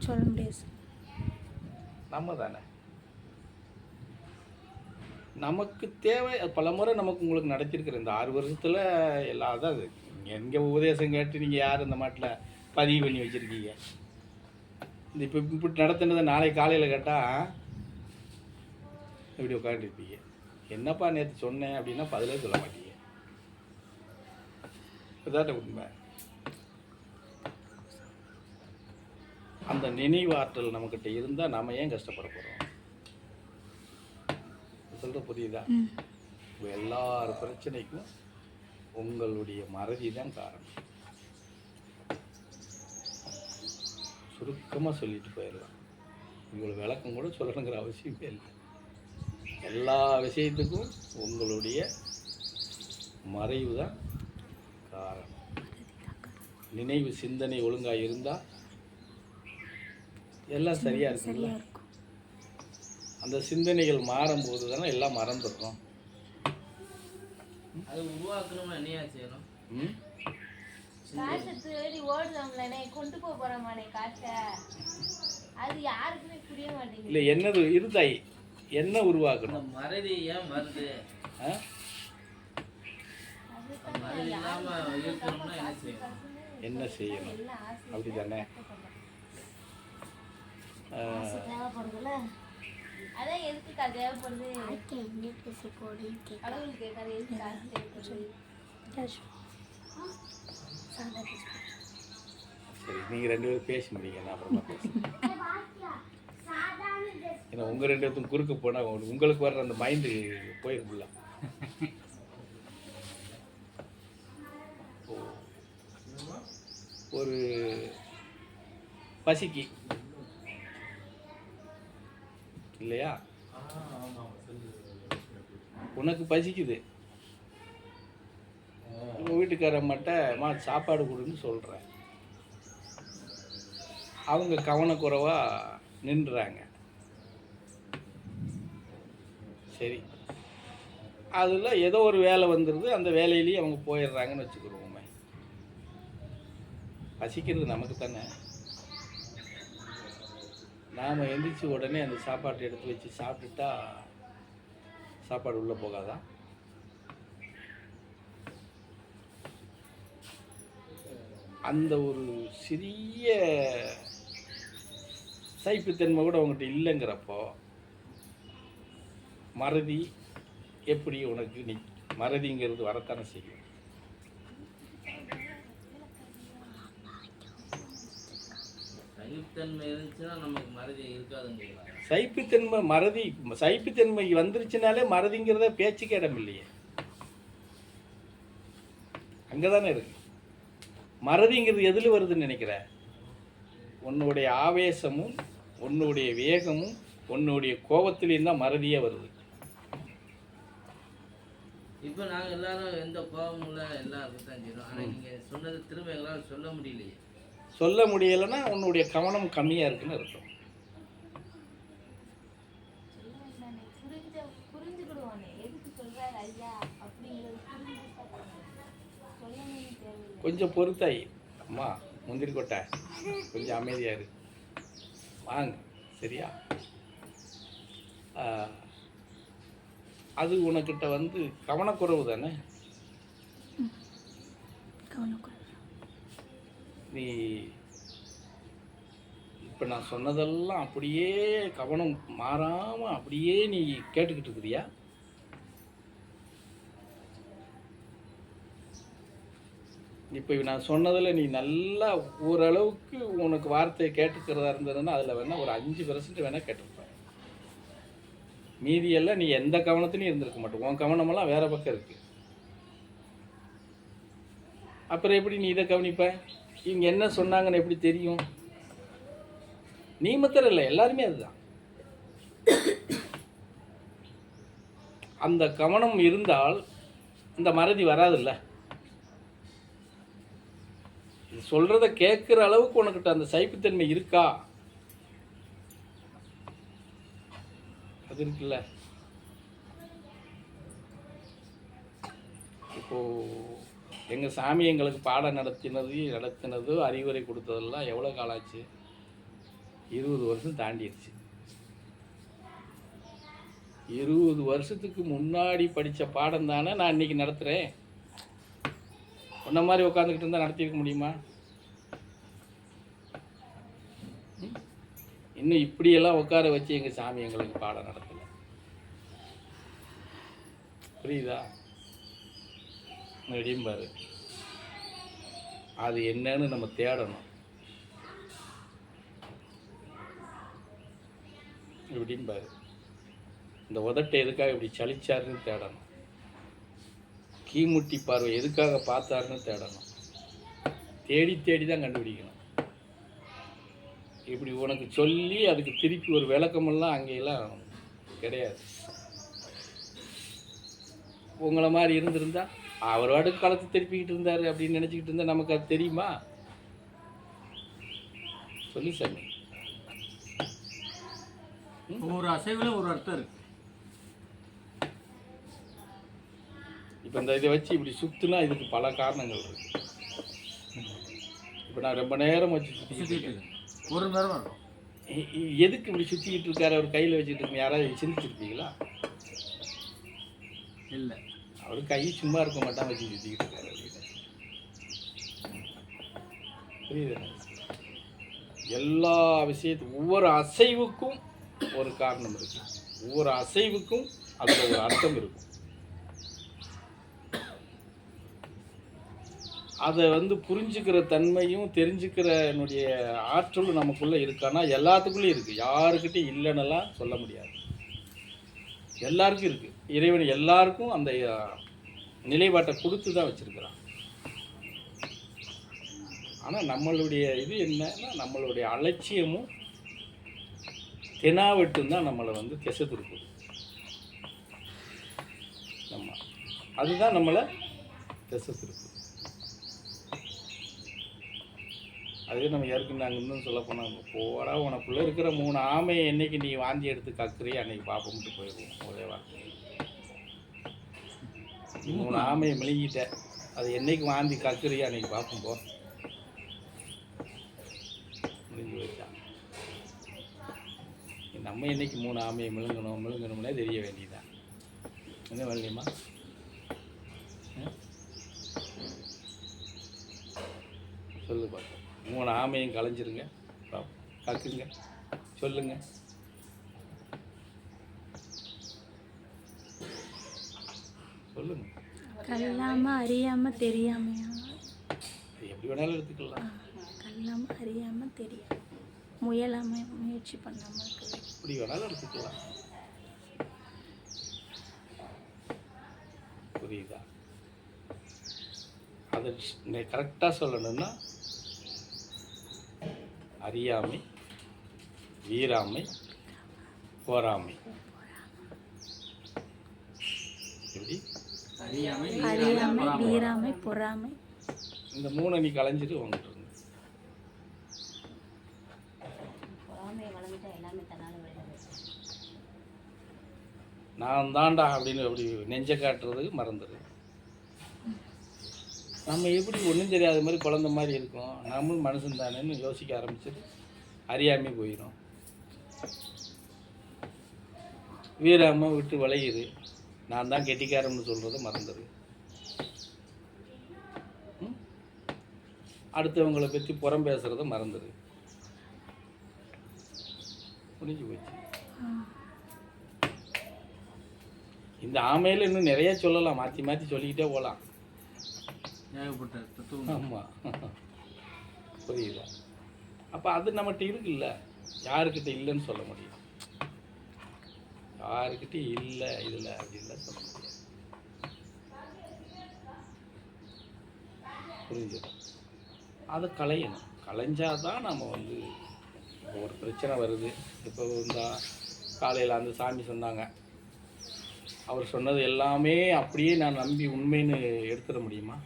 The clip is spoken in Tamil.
சொல்ல முடியாது. நம்ம தானே நமக்கு தேவை. பல முறை நமக்கு உங்களுக்கு நடத்திருக்கிற இந்த 6 வருஷத்தில் எல்லாம் அதாவது எங்கே உபதேசம் கேட்டு நீங்கள் யார் இந்த மாட்டில் பதிவு பண்ணி வச்சுருக்கீங்க. இந்த இப்போ இப்படி நடத்துனதை நாளைக்கு காலையில் கேட்டால் இப்படி உட்காந்துருப்பீங்க. என்னப்பா நேற்று சொன்னேன் அப்படின்னா பதிலே சொல்ல மாட்டீங்க. இதாட்ட உண்மை. அந்த நினைவாற்றல் நம்மக்கிட்ட இருந்தால் நம்ம ஏன் கஷ்டப்பட போகிறோம்? சொல்கிற புரியுதா? எல்லார் பிரச்சனைக்கும் உங்களுடைய மறதி தான் காரணம். சுருக்கமாக சொல்லிட்டு போயிடலாம். உங்களுக்கு விளக்கம் கூட சொல்லணுங்கிற அவசியமே இல்லை. எல்லா விஷயத்துக்கும் உங்களுடைய மறைவு தான் காரணம். நினைவு சிந்தனை ஒழுங்காக இருந்தால் எல்லாம் சரியாக இருக்குல்ல. அந்த சிந்தனைகள் மாறும்போது தானே எல்லாம் மறந்துடுறோம். அது உருவாக்கணும்னு என்னையா செய்யணும்? காசை தேடி ஓடுறோம்லனே கொண்டு போக போறோமானே காசை. அது யாருக்குமே புரிய மாட்டேங்குது. இல்லை என்னது இருந்தாய் என்ன உருவாக்கணும்? மறதி ஏன் வருது? மறதி இல்லாம இருக்கணும்னா என்ன செய்யணும்? என்ன செய்யணும் அப்படி தானே? அதான் எதுக்கு தேவைப்படுது? கடவுள் கேட்காது எதுக்கு காசு தேவைப்படுது? சரி, நீங்கள் 2 பேரும் பேச முடியுங்க. நான் அப்புறமா பேசுகிறேன். ஏன்னா உங்கள் 2 பேர்த்தும் குறுக்க போனால் உங்களுக்கு வர்ற அந்த மைண்டு போயிருக்குல்ல. ஒரு பசிக்கு இல்லையா, உனக்கு பசிக்குது, உங்கள் வீட்டுக்காரம்மாட்ட சாப்பாடு கொடுன்னு சொல்கிறேன். அவங்க கவனக்குறைவாக நின்றுறாங்க. சரி, அதில் ஏதோ ஒரு வேலை வந்துடுது. அந்த வேலையிலேயே அவங்க போயிடுறாங்கன்னு வச்சுக்கிறோமே. பசிக்கிறது நமக்கு தானே. நாம் எந்திரிச்சு உடனே அந்த சாப்பாட்டை எடுத்து வச்சு சாப்பிட்டுட்டா சாப்பாடு உள்ளே போகாதா? அந்த ஒரு சிறிய சைப்புத்தன்மை கூட உங்கள்கிட்ட இல்லைங்கிறப்போ மறதி எப்படி உனக்கு மறதிங்கிறது வரத்தானே செய்யும். சைப்புத்தன்மை மறதி சைப்புத்தன்மை வந்துருச்சுனாலே மறதிங்கிறத பேச்சுக்கு இடம் இல்லையே. அங்கதானே இருக்கு. மறதிங்கிறது எதில் வருதுன்னு நினைக்கிற? உன்னுடைய ஆவேசமும் உன்னுடைய வேகமும் உன்னுடைய கோபத்திலையும் தான் மறதியே வருது. இப்போ நாங்கள் எல்லாரும் எந்த கோபமும் இல்லை, எல்லாம் அப்படித்தான் செய்யணும். ஆனால் நீங்கள் சொன்னது திரும்ப எங்களால் சொல்ல முடியலையே. சொல்ல முடியலைன்னா உன்னுடைய கவனம் கம்மியாக இருக்குன்னு அர்த்தம். கொஞ்சம் பொறுத்தாய் அம்மா, முந்திரி கொட்டை கொஞ்சம் அமைதியாக இரு, வாங்க சரியா? அது உனக்கிட்ட வந்து கவனக்குறைவு தானே. நீ இப்போ நான் சொன்னதெல்லாம் அப்படியே கவனம் மாறாமல் அப்படியே நீ கேட்டுக்கிட்டு இருக்கிறியா? இப்போ நான் சொன்னதில் நீ நல்லா ஓரளவுக்கு உனக்கு வார்த்தையை கேட்டுக்கிறதா இருந்ததுன்னா அதில் வேணால் ஒரு 5% வேணால் கேட்டிருப்பேன். மீதியெல்லாம் நீ எந்த கவனத்துலையும் இருந்திருக்க மாட்டோம். உன் கவனமெல்லாம் வேறு பக்கம் இருக்குது. அப்புறம் எப்படி நீ இதை கவனிப்ப? இவங்க என்ன சொன்னாங்கன்னு எப்படி தெரியும்? நீ மாத்திரம் இல்லை, எல்லாருமே அதுதான். அந்த கவனம் இருந்தால் இந்த மறதி வராதுல்ல. சொல்றத கேட்குற அளவுக்கு உனக்கிட்ட அந்த சைப்புத்தன்மை இருக்கா? அது இருக்குல்ல. இப்போ எங்க சாமி எங்களுக்கு பாடம் நடத்தினது அறிவுரை கொடுத்ததெல்லாம் எவ்வளோ காலம் ஆச்சு? 20 வருஷம் தாண்டிடுச்சு. 20 வருஷத்துக்கு முன்னாடி படித்த பாடம் தானே நான் இன்றைக்கி நடத்துகிறேன். உன்ன மாதிரி உட்காந்துக்கிட்டு இருந்தால் நடத்தியிருக்க முடியுமா? இன்னும் இப்படியெல்லாம் உட்கார வச்சு எங்கள் சாமி எங்களுக்கு பாடம் நடத்தலை. புரியுதா? எப்படியும் பாரு, அது என்னன்னு நம்ம தேடணும். இப்படியும் பாரு, இந்த உதட்டை எதுக்காக இப்படி சலிச்சாருன்னு தேடணும். கீமுட்டி பார்வை எதுக்காக பார்த்தாருன்னு தேடணும். தேடி தேடி தான் கண்டுபிடிக்கணும். இப்படி உனக்கு சொல்லி அதுக்கு திருப்பி ஒரு விளக்கமெல்லாம் அங்கெல்லாம் கிடையாது. உங்களை மாதிரி இருந்திருந்தா அவர் வாட்டுக்கு காலத்தை திருப்பிக்கிட்டு இருந்தார் அப்படின்னு நினச்சிக்கிட்டு இருந்தால் நமக்கு அது தெரியுமா? சொல்லி சாமி. ஒவ்வொரு அசைவில் ஒரு அர்த்தம் இருக்கு. இப்போ இந்த இதை வச்சு இப்படி சுற்றுனா இதுக்கு பல காரணங்கள் இருக்கு. இப்போ நான் ரொம்ப நேரம் வச்சு சுற்றிக்கிட்டு ஒரு நேரம் இருக்கும். எதுக்கு இப்படி சுற்றிக்கிட்டு இருக்காரு, அவர் கையில் வச்சுட்டு இருக்கு, யாராவது சிந்திச்சிருப்பீங்களா? இல்லை, அவர் கை சும்மா இருக்க மாட்டான் வச்சு சுற்றிக்கிட்டு இருக்காரு அப்படின்னு. புரியுது? எல்லா விஷயத்துக்கும் ஒவ்வொரு அசைவுக்கும் ஒரு காரணம் இருக்கு. ஒவ்வொரு அசைவுக்கும் அதில் ஒரு அர்த்தம் இருக்கும். அதை புரிஞ்சுக்கிற தன்மையும் தெரிஞ்சுக்கிற என்னுடைய ஆற்றலும் நமக்குள்ளே இருக்கான்னா எல்லாத்துக்குள்ளேயும் இருக்குது. யாருக்கிட்டையும் இல்லைன்னெல்லாம் சொல்ல முடியாது. எல்லாருக்கும் இருக்குது. இறைவன் எல்லாருக்கும் அந்த நிலைப்பாட்டை கொடுத்து தான் வச்சுருக்கிறான். ஆனால் நம்மளுடைய இது என்னன்னா, நம்மளுடைய அலட்சியமும் தெனாவட்டும் தான் நம்மளை திசை திருப்புது. அதுதான் நம்மளை திசை திருப்புது. அதுவே நம்ம ஏற்கனவே நாங்கள் இன்னும் சொல்ல போனாங்க, போடா உனக்குள்ளே இருக்கிற 3 ஆமையை என்னைக்கு நீ வாந்தி எடுத்து கக்குறியே அன்னைக்கு பாப்போம்ட்டு போயிடுவோம். ஒரே வார்த்தை, 3 ஆமையை மெழுகிட்ட, அது என்னைக்கு வாந்தி கக்குறியே அன்னைக்கு பார்ப்போம் போ, முடிஞ்சு வச்சான். நம்ம என்னைக்கு 3 ஆமையை முழுங்கணும்னே தெரிய வேண்டியதான். என்ன வரலையுமா? சொல்லு பார்ப்போம். 3 ஆமையும் களைஞ்சிருங்க, கக்குங்க, சொல்லுங்க. சொல்லுங்க. கல்லாம அறியாம தெரியாமையா? எப்படி வேணாலும் எடுத்துக்கலாம். கல்லாம அறியாம தெரியாம, முயலாம முயற்சி பண்ணாம இருக்கு. எப்படி வேணாலும் எடுத்துக்கலாம். புரியுதா? அதை கரெக்டாக சொல்லணும்னா அறியாமை, வீராமை, போராமை. எப்படி? அறியாமை, வீராமை, பொறாமை. இந்த 3 நீ களைஞ்சிட்டு உங்ககிட்ட இருந்து நான் தாண்டா அப்படின்னு அப்படி நெஞ்ச காட்டுறது மறந்துடு. நம்ம எப்படி ஒன்றும் தெரியாத மாதிரி குழந்த மாதிரி இருக்கோம், நம்மளும் மனுஷன் தானேன்னு யோசிக்க ஆரம்பிச்சிட்டு அறியாமே போயிடும். வீராம விட்டு விளையுது, நான் தான் கெட்டிக்காரன்னு சொல்கிறத மறந்துடு. அடுத்தவங்களை பற்றி புறம் பேசுகிறத மறந்துடு. முடிஞ்சு போச்சு. இந்த ஆமையில் இன்னும் நிறைய சொல்லலாம், மாற்றி மாற்றி சொல்லிக்கிட்டே போகலாம். ஆமாம், புரியுதா? அப்போ அது நம்மகிட்ட இருக்குல்ல, யாருக்கிட்ட இல்லைன்னு சொல்ல முடியும். யாருக்கிட்ட இல்லை இதில் அப்படின்லாம் சொல்ல முடியாது. புரிஞ்சுது? அதை களையணும். களைஞ்சாதான் நம்ம ஒரு பிரச்சனை வருது. இப்போ காலையில் அந்த சாமி சொன்னாங்க, அவர் சொன்னது எல்லாமே அப்படியே நான் நம்பி உண்மைன்னு எடுத்துட முடியுமா?